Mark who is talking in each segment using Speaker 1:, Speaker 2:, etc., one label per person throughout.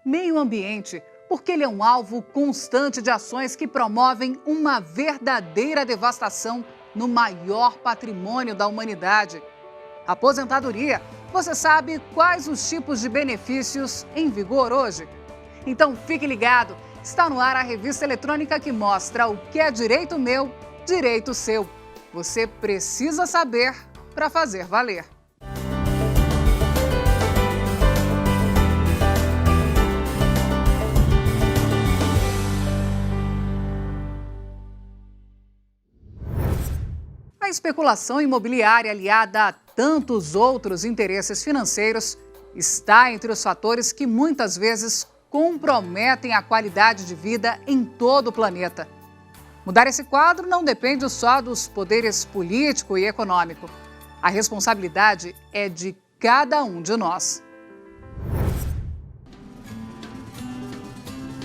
Speaker 1: Meio ambiente, porque ele é um alvo constante de ações que promovem uma verdadeira devastação no maior patrimônio da humanidade. Aposentadoria. Você sabe quais os tipos de benefícios em vigor hoje? Então fique ligado, está no ar a revista eletrônica que mostra o que é direito meu, direito seu. Você precisa saber para fazer valer. A especulação imobiliária, aliada a tantos outros interesses financeiros, está entre os fatores que muitas vezes comprometem a qualidade de vida em todo o planeta. Mudar esse quadro não depende só dos poderes político e econômico. A responsabilidade é de cada um de nós.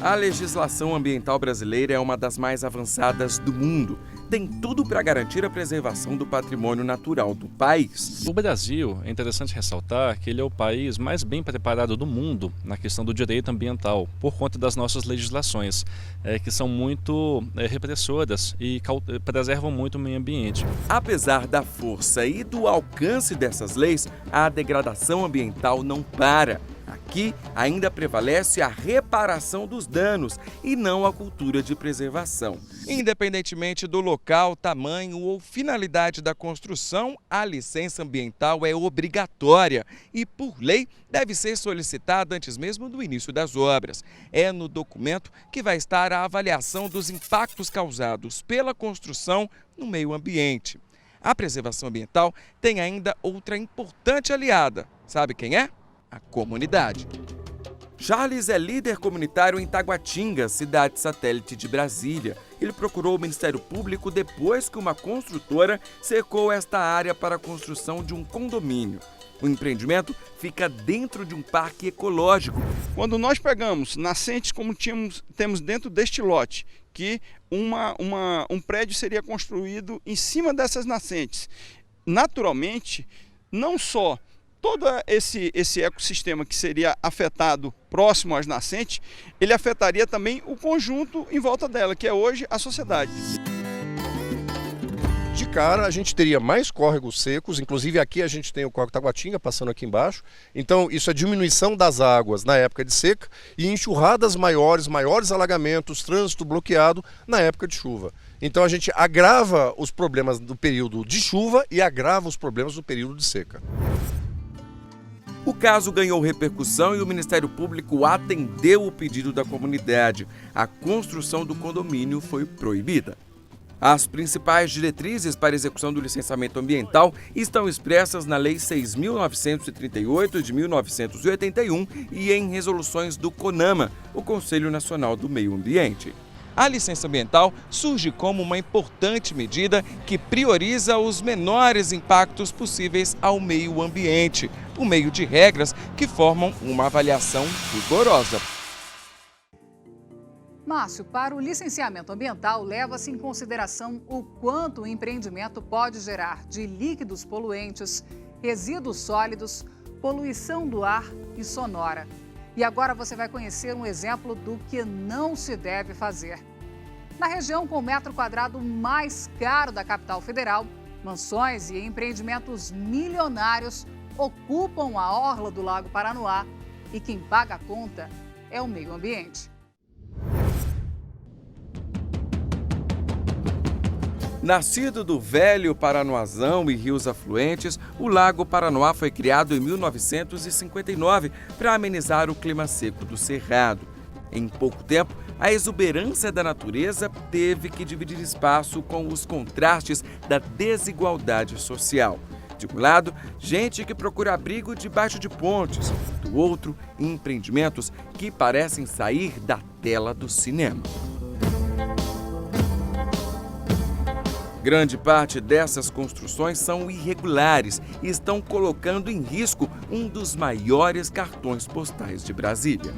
Speaker 2: A legislação ambiental brasileira é uma das mais avançadas do mundo. Tem tudo para garantir a preservação do patrimônio natural do país.
Speaker 3: O Brasil, é interessante ressaltar que ele é o país mais bem preparado do mundo na questão do direito ambiental, por conta das nossas legislações, que são muito repressoras e preservam muito o meio ambiente.
Speaker 2: Apesar da força e do alcance dessas leis, a degradação ambiental não para. Aqui ainda prevalece a reparação dos danos e não a cultura de preservação. Independentemente do local, tamanho ou finalidade da construção, a licença ambiental é obrigatória e, por lei, deve ser solicitada antes mesmo do início das obras. É no documento que vai estar a avaliação dos impactos causados pela construção no meio ambiente. A preservação ambiental tem ainda outra importante aliada. Sabe quem é? A comunidade. Charles é líder comunitário em Taguatinga, cidade satélite de Brasília. Ele procurou o Ministério Público depois que uma construtora cercou esta área para a construção de um condomínio. O empreendimento fica dentro de um parque ecológico.
Speaker 4: Quando nós pegamos nascentes como temos dentro deste lote, que um prédio seria construído em cima dessas nascentes, naturalmente, não só todo esse ecossistema que seria afetado próximo às nascentes, ele afetaria também o conjunto em volta dela, que é hoje a sociedade.
Speaker 5: De cara, a gente teria mais córregos secos, inclusive aqui a gente tem o córrego Taguatinga passando aqui embaixo. Então isso é diminuição das águas na época de seca e enxurradas maiores alagamentos, trânsito bloqueado na época de chuva. Então a gente agrava os problemas do período de chuva e agrava os problemas do período de seca.
Speaker 2: O caso ganhou repercussão e o Ministério Público atendeu o pedido da comunidade. A construção do condomínio foi proibida. As principais diretrizes para a execução do licenciamento ambiental estão expressas na Lei 6.938 de 1981 e em resoluções do CONAMA, o Conselho Nacional do Meio Ambiente. A licença ambiental surge como uma importante medida que prioriza os menores impactos possíveis ao meio ambiente, por meio de regras que formam uma avaliação rigorosa.
Speaker 1: Márcio, para o licenciamento ambiental, leva-se em consideração o quanto o empreendimento pode gerar de líquidos poluentes, resíduos sólidos, poluição do ar e sonora. E agora você vai conhecer um exemplo do que não se deve fazer. Na região com o metro quadrado mais caro da capital federal, mansões e empreendimentos milionários ocupam a orla do Lago Paranoá e quem paga a conta é o meio ambiente.
Speaker 2: Nascido do velho Paranoazão e rios afluentes, o Lago Paranoá foi criado em 1959 para amenizar o clima seco do Cerrado. Em pouco tempo, a exuberância da natureza teve que dividir espaço com os contrastes da desigualdade social. De um lado, gente que procura abrigo debaixo de pontes. Do outro, empreendimentos que parecem sair da tela do cinema. Grande parte dessas construções são irregulares e estão colocando em risco um dos maiores cartões postais de Brasília.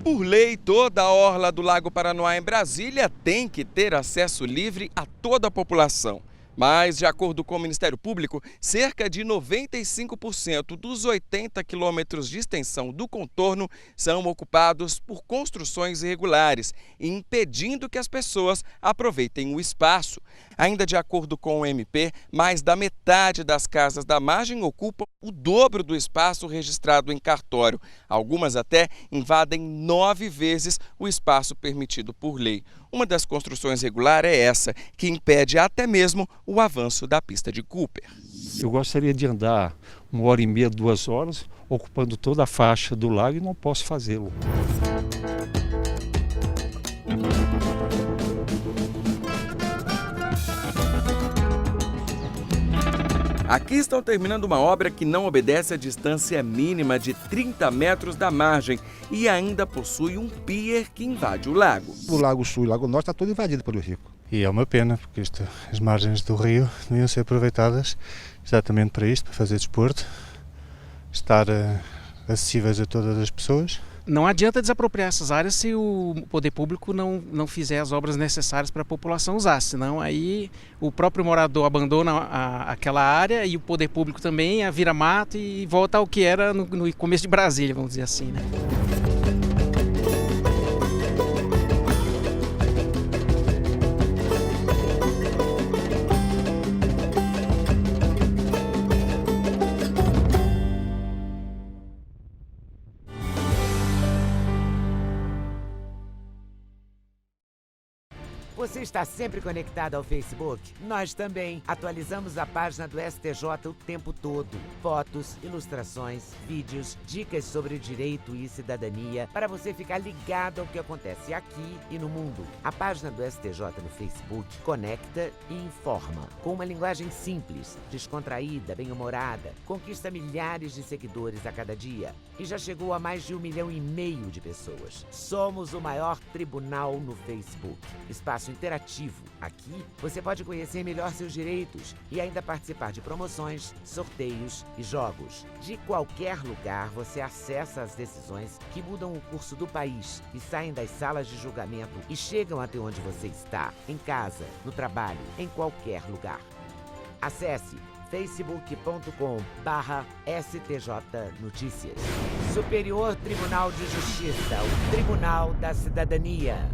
Speaker 2: Por lei, toda a orla do Lago Paranoá em Brasília tem que ter acesso livre a toda a população. Mas, de acordo com o Ministério Público, cerca de 95% dos 80 quilômetros de extensão do contorno são ocupados por construções irregulares, impedindo que as pessoas aproveitem o espaço. Ainda de acordo com o MP, mais da metade das casas da margem ocupam o dobro do espaço registrado em cartório. Algumas até invadem 9 vezes o espaço permitido por lei. Uma das construções irregulares é essa, que impede até mesmo o avanço da pista de Cooper.
Speaker 6: Eu gostaria de andar 1h30, 2 horas, ocupando toda a faixa do lago e não posso fazê-lo.
Speaker 2: Aqui estão terminando uma obra que não obedece à distância mínima de 30 metros da margem e ainda possui um pier que invade o lago.
Speaker 7: O Lago Sul e o Lago Norte está todo invadido pelo rio.
Speaker 8: E é uma pena, porque as margens do rio deviam ser aproveitadas exatamente para isto, para fazer desporto, estar acessíveis a todas as pessoas.
Speaker 9: Não adianta desapropriar essas áreas se o poder público não fizer as obras necessárias para a população usar, senão aí o próprio morador abandona aquela área e o poder público também vira mato e volta ao que era no começo de Brasília, vamos dizer assim, né?
Speaker 10: Você está sempre conectado ao Facebook? Nós também. Atualizamos a página do STJ o tempo todo. Fotos, ilustrações, vídeos, dicas sobre direito e cidadania para você ficar ligado ao que acontece aqui e no mundo. A página do STJ no Facebook conecta e informa. Com uma linguagem simples, descontraída, bem-humorada, conquista milhares de seguidores a cada dia e já chegou a mais de 1,5 milhão de pessoas. Somos o maior tribunal no Facebook. Espaço interativo. Aqui você pode conhecer melhor seus direitos e ainda participar de promoções, sorteios e jogos. De qualquer lugar você acessa as decisões que mudam o curso do país e saem das salas de julgamento e chegam até onde você está, em casa, no trabalho, em qualquer lugar. Acesse facebook.com/STJ Notícias. Superior Tribunal de Justiça, o Tribunal da Cidadania.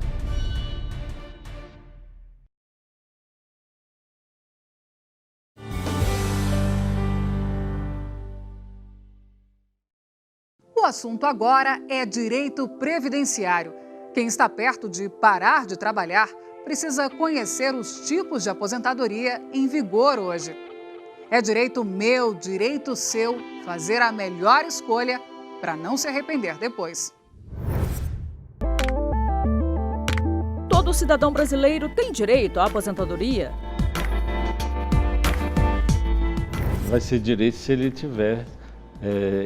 Speaker 1: O assunto agora é direito previdenciário. Quem está perto de parar de trabalhar precisa conhecer os tipos de aposentadoria em vigor hoje. É direito meu, direito seu, fazer a melhor escolha para não se arrepender depois.
Speaker 11: Todo cidadão brasileiro tem direito à aposentadoria?
Speaker 12: Vai ser direito se ele tiver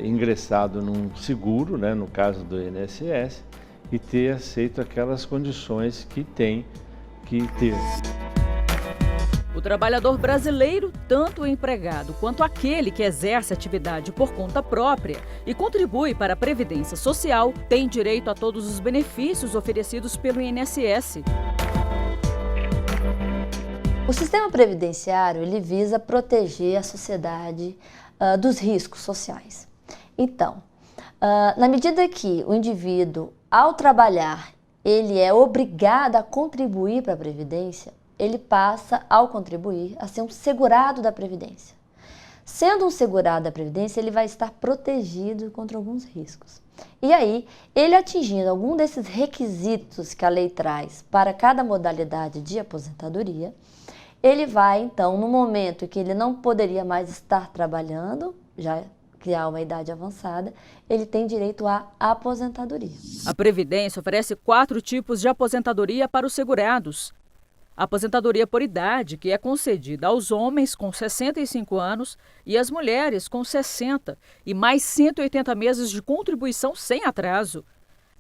Speaker 12: ingressado num seguro, né, no caso do INSS, e ter aceito aquelas condições que tem que ter.
Speaker 11: O trabalhador brasileiro, tanto o empregado quanto aquele que exerce atividade por conta própria e contribui para a Previdência Social, tem direito a todos os benefícios oferecidos pelo INSS.
Speaker 13: O sistema previdenciário ele visa proteger a sociedade dos riscos sociais. Então, na medida que o indivíduo, ao trabalhar, ele é obrigado a contribuir para a Previdência, ele passa, ao contribuir, a ser um segurado da Previdência. Sendo um segurado da Previdência, ele vai estar protegido contra alguns riscos. E aí, ele atingindo algum desses requisitos que a lei traz para cada modalidade de aposentadoria, ele vai, então, no momento que ele não poderia mais estar trabalhando, já que há uma idade avançada, ele tem direito à aposentadoria.
Speaker 11: A Previdência oferece 4 tipos de aposentadoria para os segurados. A aposentadoria por idade, que é concedida aos homens com 65 anos e às mulheres com 60, e mais 180 meses de contribuição sem atraso.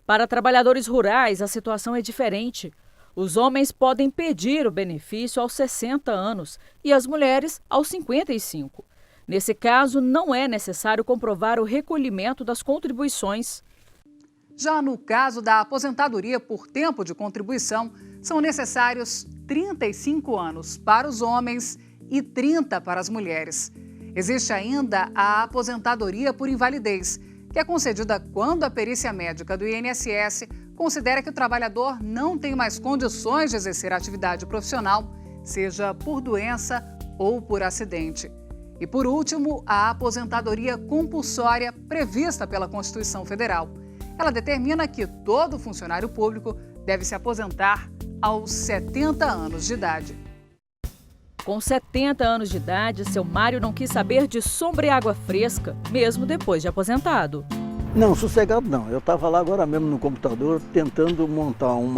Speaker 11: Para trabalhadores rurais, a situação é diferente. Os homens podem pedir o benefício aos 60 anos e as mulheres aos 55. Nesse caso, não é necessário comprovar o recolhimento das contribuições.
Speaker 1: Já no caso da aposentadoria por tempo de contribuição, são necessários 35 anos para os homens e 30 para as mulheres. Existe ainda a aposentadoria por invalidez, que é concedida quando a perícia médica do INSS considera que o trabalhador não tem mais condições de exercer a atividade profissional, seja por doença ou por acidente. E, por último, a aposentadoria compulsória prevista pela Constituição Federal. Ela determina que todo funcionário público deve se aposentar aos 70 anos de idade.
Speaker 11: Com 70 anos de idade, seu Mário não quis saber de sombra e água fresca, mesmo depois de aposentado.
Speaker 14: Não, sossegado não. Eu estava lá agora mesmo no computador tentando montar um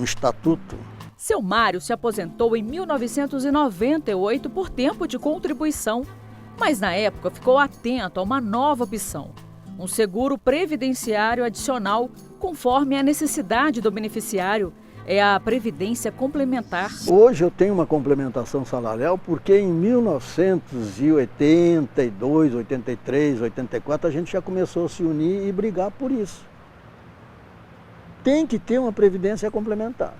Speaker 14: estatuto.
Speaker 11: Seu Mário se aposentou em 1998 por tempo de contribuição, mas na época ficou atento a uma nova opção: um seguro previdenciário adicional, conforme a necessidade do beneficiário. É a Previdência Complementar.
Speaker 14: Hoje eu tenho uma complementação salarial porque em 1982, 83, 84 a gente já começou a se unir e brigar por isso. Tem que ter uma previdência complementar.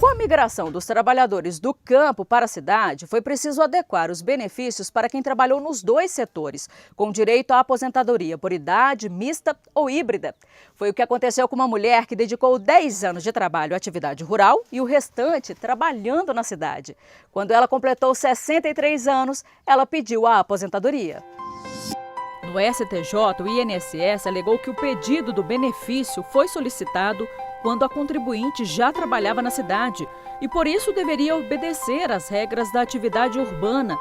Speaker 11: Com a migração dos trabalhadores do campo para a cidade, foi preciso adequar os benefícios para quem trabalhou nos dois setores, com direito à aposentadoria por idade, mista ou híbrida. Foi o que aconteceu com uma mulher que dedicou 10 anos de trabalho à atividade rural e o restante trabalhando na cidade. Quando ela completou 63 anos, ela pediu a aposentadoria. No STJ, o INSS alegou que o pedido do benefício foi solicitado quando a contribuinte já trabalhava na cidade e, por isso, deveria obedecer às regras da atividade urbana.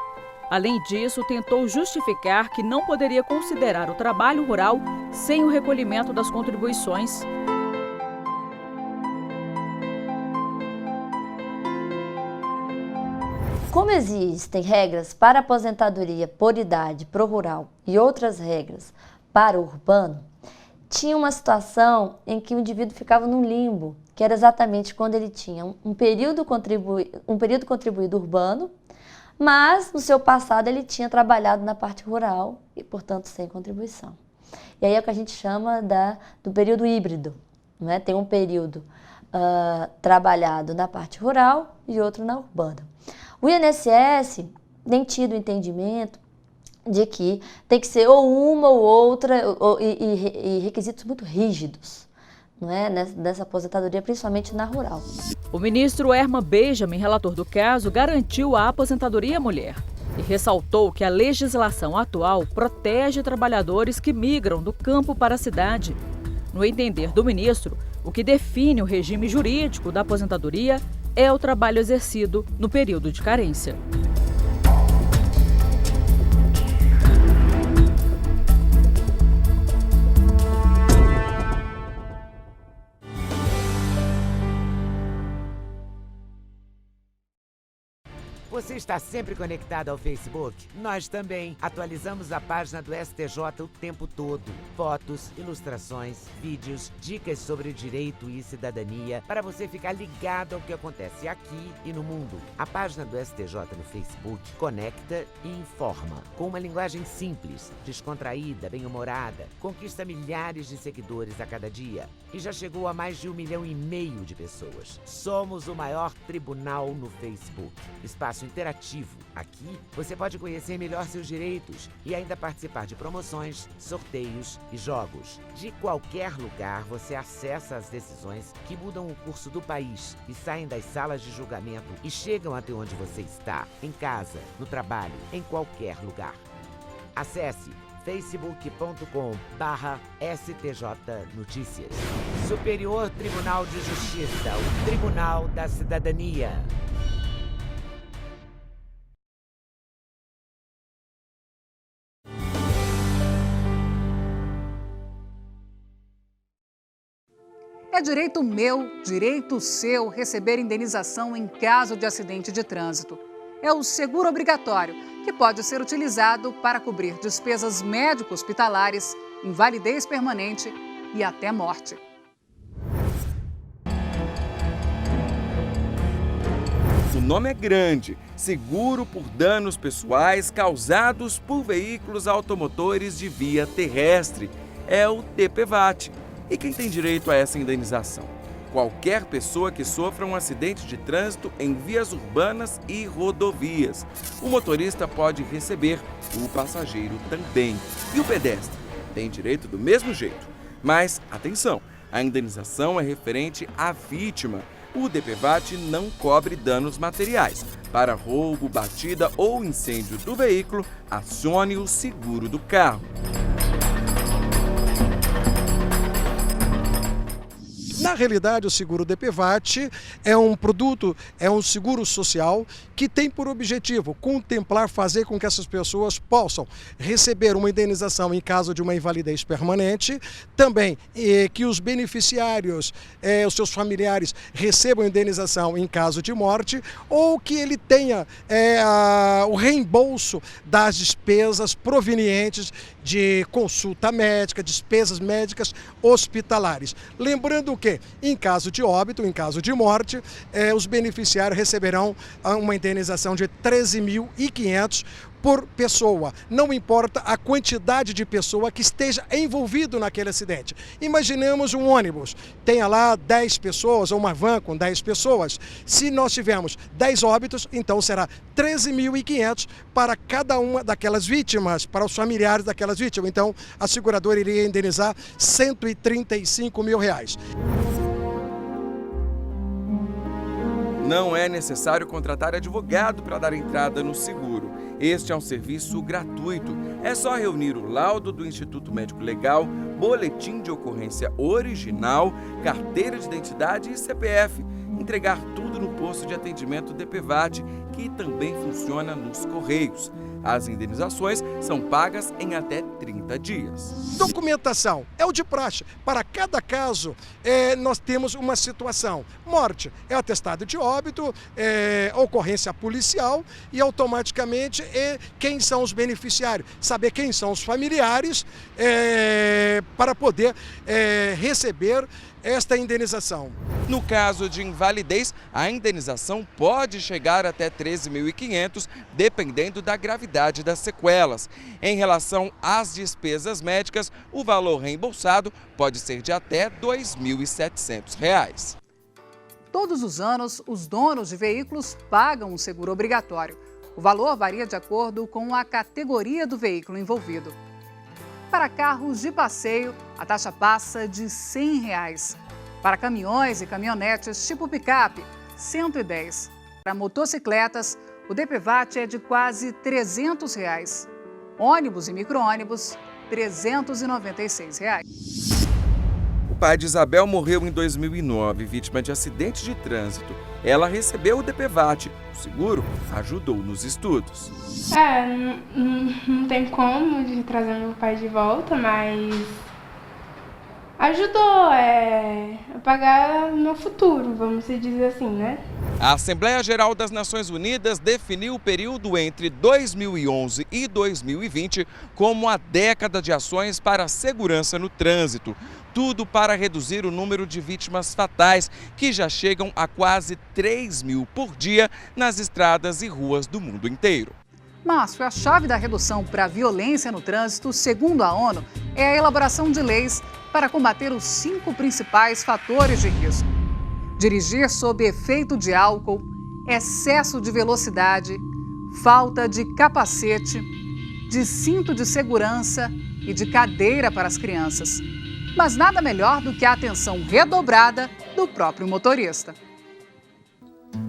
Speaker 11: Além disso, tentou justificar que não poderia considerar o trabalho rural sem o recolhimento das contribuições.
Speaker 13: Como existem regras para aposentadoria por idade pro rural e outras regras para o urbano, tinha uma situação em que o indivíduo ficava num limbo, que era exatamente quando ele tinha um período contribuído urbano, mas no seu passado ele tinha trabalhado na parte rural e, portanto, sem contribuição. E aí é o que a gente chama do período híbrido, né? Tem um período trabalhado na parte rural e outro na urbana. O INSS tem tido o entendimento de que tem que ser ou uma ou outra e requisitos muito rígidos, não é? Nessa aposentadoria, principalmente na rural.
Speaker 11: O ministro Herman Benjamin, relator do caso, garantiu a aposentadoria mulher e ressaltou que a legislação atual protege trabalhadores que migram do campo para a cidade. No entender do ministro, o que define o regime jurídico da aposentadoria é o trabalho exercido no período de carência.
Speaker 10: Você está sempre conectado ao Facebook? Nós também. Atualizamos a página do STJ o tempo todo. Fotos, ilustrações, vídeos, dicas sobre direito e cidadania para você ficar ligado ao que acontece aqui e no mundo. A página do STJ no Facebook conecta e informa. Com uma linguagem simples, descontraída, bem-humorada, conquista milhares de seguidores a cada dia e já chegou a mais de 1,5 milhão de pessoas. Somos o maior tribunal no Facebook. Espaço interativo. Aqui você pode conhecer melhor seus direitos e ainda participar de promoções, sorteios e jogos. De qualquer lugar você acessa as decisões que mudam o curso do país e saem das salas de julgamento e chegam até onde você está, em casa, no trabalho, em qualquer lugar. Acesse facebook.com/STJ Notícias. Superior Tribunal de Justiça, o Tribunal da Cidadania.
Speaker 1: É direito meu, direito seu, receber indenização em caso de acidente de trânsito. É o seguro obrigatório, que pode ser utilizado para cobrir despesas médico-hospitalares, invalidez permanente e até morte.
Speaker 2: O nome é grande: seguro por danos pessoais causados por veículos automotores de via terrestre. É o TPVAT. E quem tem direito a essa indenização? qualquer pessoa que sofra um acidente de trânsito em vias urbanas e rodovias. O motorista pode receber, o passageiro também. E o pedestre tem direito do mesmo jeito. Mas, atenção, a indenização é referente à vítima. O DPVAT não cobre danos materiais. Para roubo, batida ou incêndio do veículo, acione o seguro do carro.
Speaker 15: Na realidade, o seguro DPVAT é um produto, é um seguro social que tem por objetivo contemplar, fazer com que essas pessoas possam receber uma indenização em caso de uma invalidez permanente, também que os beneficiários, os seus familiares, recebam indenização em caso de morte, ou que ele tenha o reembolso das despesas provenientes de consulta médica, despesas médicas hospitalares. Lembrando que, em caso de óbito, em caso de morte, os beneficiários receberão uma indenização de R$ 13.500 por pessoa, não importa a quantidade de pessoa que esteja envolvido naquele acidente. Imaginemos um ônibus, tenha lá 10 pessoas ou uma van com 10 pessoas. Se nós tivermos 10 óbitos, então será R$ 13.500 para cada uma daquelas vítimas, para os familiares daquelas vítimas. Então a seguradora iria indenizar R$ 135 mil.
Speaker 2: Não é necessário contratar advogado para dar entrada no seguro. Este é um serviço gratuito. É só reunir o laudo do Instituto Médico Legal, boletim de ocorrência original, carteira de identidade e CPF. Entregar tudo no posto de atendimento DPVAT, que também funciona nos Correios. As indenizações são pagas em até 30 dias.
Speaker 15: Documentação é o de praxe. Para cada caso, nós temos uma situação. Morte é atestado de óbito, ocorrência policial e automaticamente quem são os beneficiários. Saber quem são os familiares para poder receber esta indenização.
Speaker 2: No caso de invalidez, a indenização pode chegar até R$ 13.500, dependendo da gravidade das sequelas. Em relação às despesas médicas, o valor reembolsado pode ser de até R$ 2.700.
Speaker 1: Todos os anos, os donos de veículos pagam um seguro obrigatório. O valor varia de acordo com a categoria do veículo envolvido. Para carros de passeio, a taxa passa de R$ 100. Para caminhões e caminhonetes tipo picape, R$ 110. Para motocicletas, o DPVAT é de quase R$ 300. Ônibus e micro-ônibus, R$ 396.
Speaker 2: O pai de Isabel morreu em 2009, vítima de acidente de trânsito. Ela recebeu o DPVAT. O seguro ajudou nos estudos.
Speaker 16: Não tem como de trazer meu pai de volta, mas ajudou a pagar meu futuro, vamos dizer assim, né?
Speaker 2: A Assembleia Geral das Nações Unidas definiu o período entre 2011 e 2020 como a década de ações para a segurança no trânsito. Tudo para reduzir o número de vítimas fatais, que já chegam a quase 3.000 por dia nas estradas e ruas do mundo inteiro.
Speaker 1: Márcio, a chave da redução para a violência no trânsito, segundo a ONU, é a elaboração de leis para combater os 5 principais fatores de risco: dirigir sob efeito de álcool, excesso de velocidade, falta de capacete, de cinto de segurança e de cadeira para as crianças. Mas nada melhor do que a atenção redobrada do próprio motorista.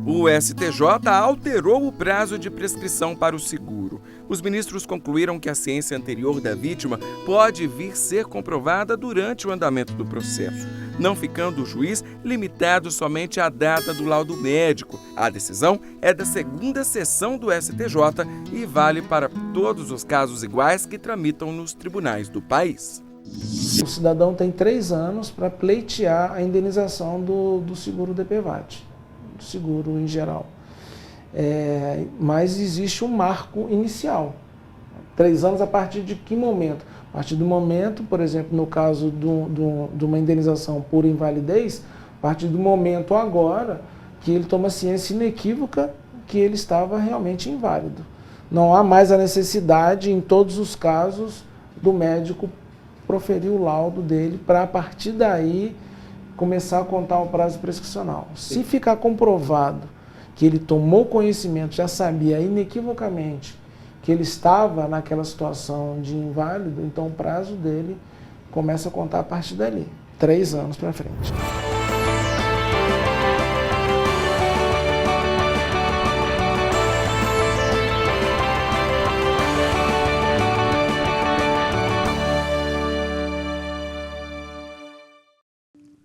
Speaker 2: O STJ alterou o prazo de prescrição para o seguro. Os ministros concluíram que a ciência anterior da vítima pode vir ser comprovada durante o andamento do processo, não ficando o juiz limitado somente à data do laudo médico. A decisão é da 2ª sessão do STJ e vale para todos os casos iguais que tramitam nos tribunais do país.
Speaker 17: O cidadão tem 3 anos para pleitear a indenização do seguro DPVAT, do seguro em geral. Mas existe um marco inicial. 3 anos a partir de que momento? A partir do momento, por exemplo, no caso de uma indenização por invalidez, a partir do momento agora que ele toma ciência inequívoca que ele estava realmente inválido. Não há mais a necessidade, em todos os casos, do médico proferir o laudo dele para, a partir daí, começar a contar o prazo prescricional. Se ficar comprovado que ele tomou conhecimento, já sabia inequivocamente que ele estava naquela situação de inválido, então o prazo dele começa a contar a partir dali, 3 anos para frente.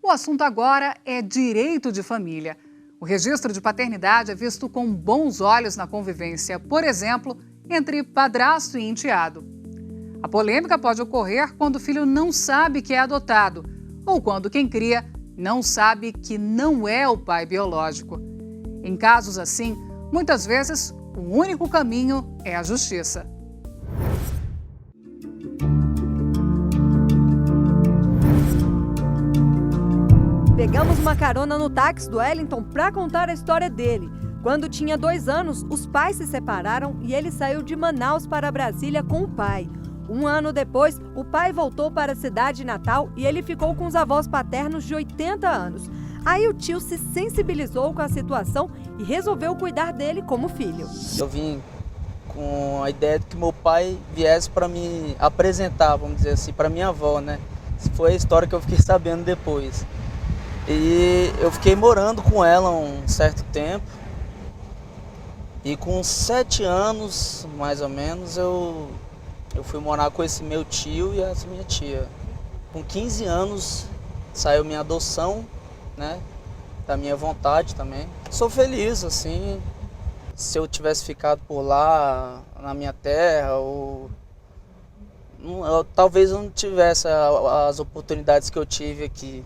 Speaker 1: O assunto agora é direito de família. O registro de paternidade é visto com bons olhos na convivência, por exemplo, entre padrasto e enteado. A polêmica pode ocorrer quando o filho não sabe que é adotado ou quando quem cria não sabe que não é o pai biológico. Em casos assim, muitas vezes, o único caminho é a justiça.
Speaker 18: Pegamos uma carona no táxi do Wellington para contar a história dele. Quando tinha 2 anos, os pais se separaram e ele saiu de Manaus para Brasília com o pai. 1 ano depois, o pai voltou para a cidade natal e ele ficou com os avós paternos de 80 anos. Aí o tio se sensibilizou com a situação e resolveu cuidar dele como filho.
Speaker 19: Eu vim com a ideia de que meu pai viesse para me apresentar, vamos dizer assim, para minha avó, né? Essa foi a história que eu fiquei sabendo depois. E eu fiquei morando com ela um certo tempo. E com 7 anos, mais ou menos, eu fui morar com esse meu tio e essa minha tia. Com 15 anos saiu minha adoção, né? Da minha vontade também. Sou feliz, assim. Se eu tivesse ficado por lá, na minha terra, talvez eu não tivesse as oportunidades que eu tive aqui.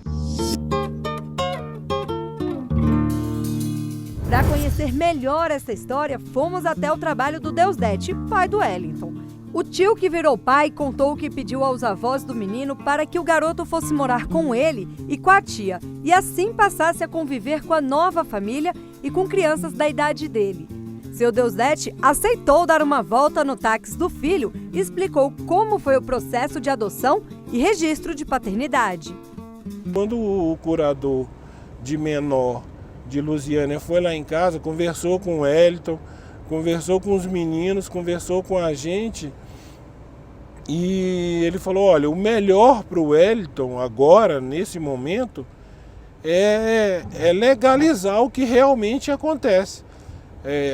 Speaker 18: Para conhecer melhor essa história, fomos até o trabalho do Deusdete, pai do Wellington. O tio que virou pai contou que pediu aos avós do menino para que o garoto fosse morar com ele e com a tia, e assim passasse a conviver com a nova família e com crianças da idade dele. Seu Deusdete aceitou dar uma volta no táxi do filho e explicou como foi o processo de adoção e registro de paternidade.
Speaker 20: Quando o curador de menor de Lusiânia foi lá em casa, conversou com o Wellington, conversou com os meninos, conversou com a gente e ele falou, olha, o melhor para o Wellington agora, nesse momento, é legalizar o que realmente acontece.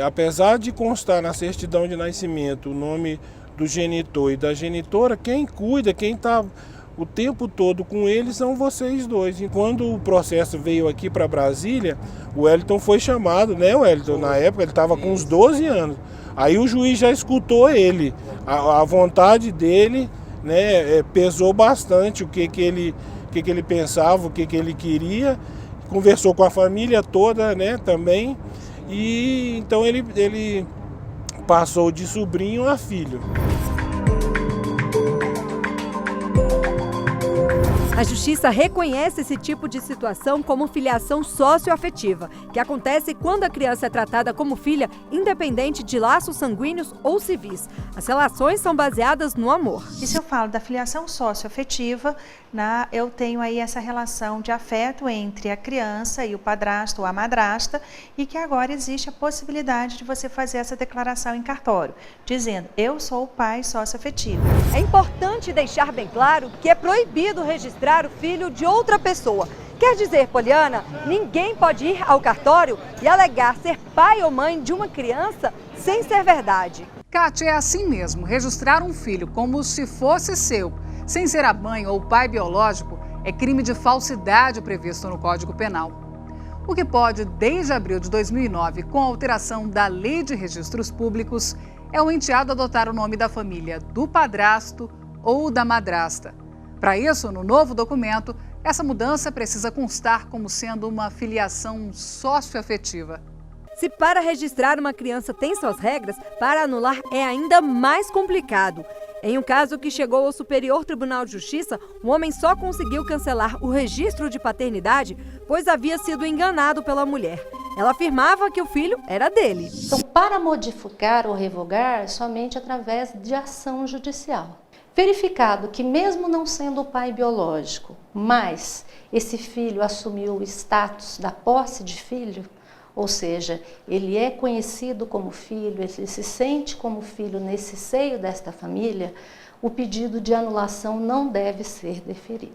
Speaker 20: Apesar de constar na certidão de nascimento o nome do genitor e da genitora, quem cuida, quem está o tempo todo com eles são vocês dois. E quando o processo veio aqui para Brasília, o Wellington foi chamado, né, Wellington? Na época ele estava com uns 12 anos. Aí o juiz já escutou ele, a vontade dele, né, pesou bastante o que ele pensava, o que ele queria, conversou com a família toda, né, também, e então ele passou de sobrinho a filho.
Speaker 18: A Justiça reconhece esse tipo de situação como filiação socioafetiva, que acontece quando a criança é tratada como filha, independente de laços sanguíneos ou civis. As relações são baseadas no amor.
Speaker 21: E se eu falo da filiação socioafetiva, eu tenho aí essa relação de afeto entre a criança e o padrasto ou a madrasta, e que agora existe a possibilidade de você fazer essa declaração em cartório, dizendo, eu sou o pai socioafetivo.
Speaker 18: É importante deixar bem claro que é proibido registrar o filho de outra pessoa. Quer dizer, Poliana, ninguém pode ir ao cartório e alegar ser pai ou mãe de uma criança sem ser verdade.
Speaker 1: Kátia, é assim mesmo. Registrar um filho como se fosse seu, sem ser a mãe ou o pai biológico, é crime de falsidade previsto no Código Penal. O que pode, desde abril de 2009, com a alteração da Lei de Registros Públicos, é o enteado adotar o nome da família do padrasto ou da madrasta. Para isso, no novo documento, essa mudança precisa constar como sendo uma filiação socioafetiva.
Speaker 18: Se para registrar uma criança tem suas regras, para anular é ainda mais complicado. Em um caso que chegou ao Superior Tribunal de Justiça, o homem só conseguiu cancelar o registro de paternidade, pois havia sido enganado pela mulher. Ela afirmava que o filho era dele.
Speaker 13: Então, para modificar ou revogar, somente através de ação judicial. Verificado que mesmo não sendo o pai biológico, mas esse filho assumiu o status da posse de filho, ou seja, ele é conhecido como filho, ele se sente como filho nesse seio desta família, o pedido de anulação não deve ser deferido,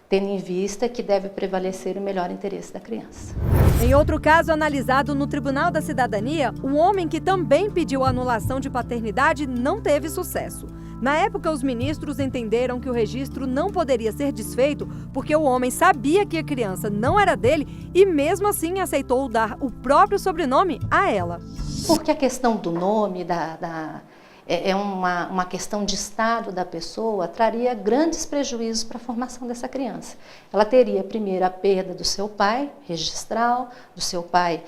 Speaker 13: tendo em vista que deve prevalecer o melhor interesse da criança.
Speaker 18: Em outro caso analisado no Tribunal da Cidadania, um homem que também pediu anulação de paternidade não teve sucesso. Na época, os ministros entenderam que o registro não poderia ser desfeito porque o homem sabia que a criança não era dele e mesmo assim aceitou dar o próprio sobrenome a ela.
Speaker 13: Porque a questão do nome, é uma questão de estado da pessoa, traria grandes prejuízos para a formação dessa criança. Ela teria, primeiro, a perda do seu pai registral, do seu pai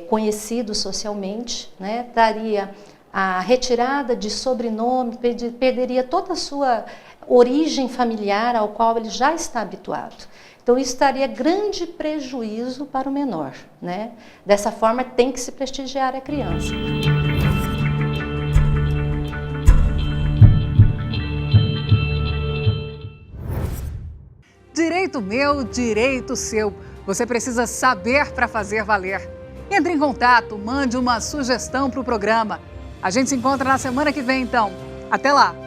Speaker 13: conhecido socialmente, né? Traria a retirada de sobrenome, perderia toda a sua origem familiar ao qual ele já está habituado. Então, isso traria grande prejuízo para o menor, né? Dessa forma, tem que se prestigiar a criança.
Speaker 1: Direito meu, direito seu. Você precisa saber para fazer valer. Entre em contato, mande uma sugestão para o programa. A gente se encontra na semana que vem, então. Até lá!